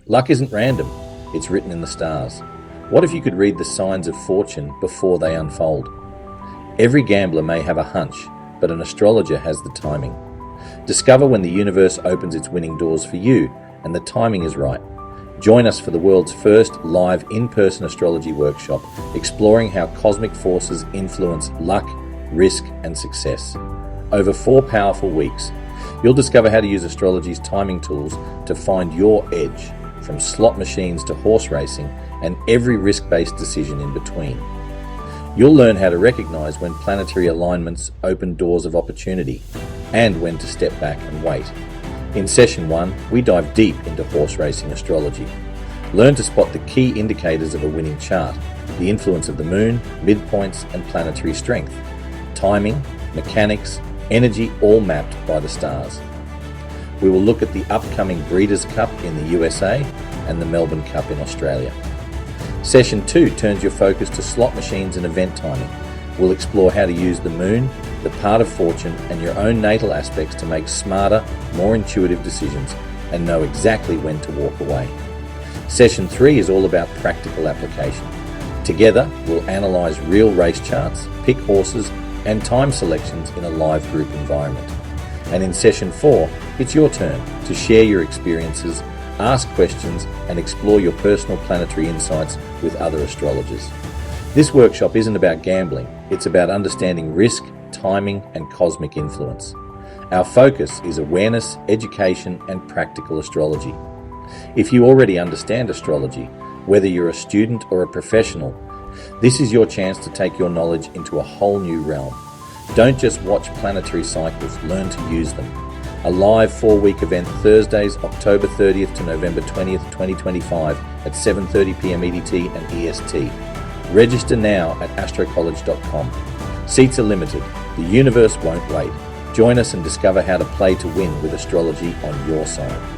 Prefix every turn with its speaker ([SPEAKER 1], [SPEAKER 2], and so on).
[SPEAKER 1] Luck isn't random, it's written in the stars. What if you could read the signs of fortune before they unfold? Every gambler may have a hunch, but an astrologer has the timing. Discover when the universe opens its winning doors for you and the timing is right. Join us for the world's first live in-person astrology workshop, exploring how cosmic forces influence luck, risk, and success. Over 4 powerful weeks, you'll discover how to use astrology's timing tools to find your edge, from slot machines to horse racing and every risk-based decision in between. You'll learn how to recognize when planetary alignments open doors of opportunity and when to step back and wait. In Session 1, we dive deep into horse racing astrology. Learn to spot the key indicators of a winning chart, the influence of the moon, midpoints, and planetary strength, timing, mechanics, energy, all mapped by the stars. We will look at the upcoming Breeders' Cup in the USA and the Melbourne Cup in Australia. Session 2 turns your focus to slot machines and event timing. We'll explore how to use the moon, the part of fortune, and your own natal aspects to make smarter, more intuitive decisions and know exactly when to walk away. Session 3 is all about practical application. Together, we'll analyze real race charts, pick horses, and time selections in a live group environment. And in Session 4, it's your turn to share your experiences, ask questions, and explore your personal planetary insights with other astrologers. This workshop isn't about gambling, it's about understanding risk, timing, and cosmic influence. Our focus is awareness, education, and practical astrology. If you already understand astrology, whether you're a student or a professional, this is your chance to take your knowledge into a whole new realm. Don't just watch planetary cycles, learn to use them. A live 4-week event Thursdays, October 30th to November 20th, 2025 at 7:30 p.m. EDT and EST. Register now at astrocollege.com. Seats are limited. The universe won't wait. Join us and discover how to play to win with astrology on your side.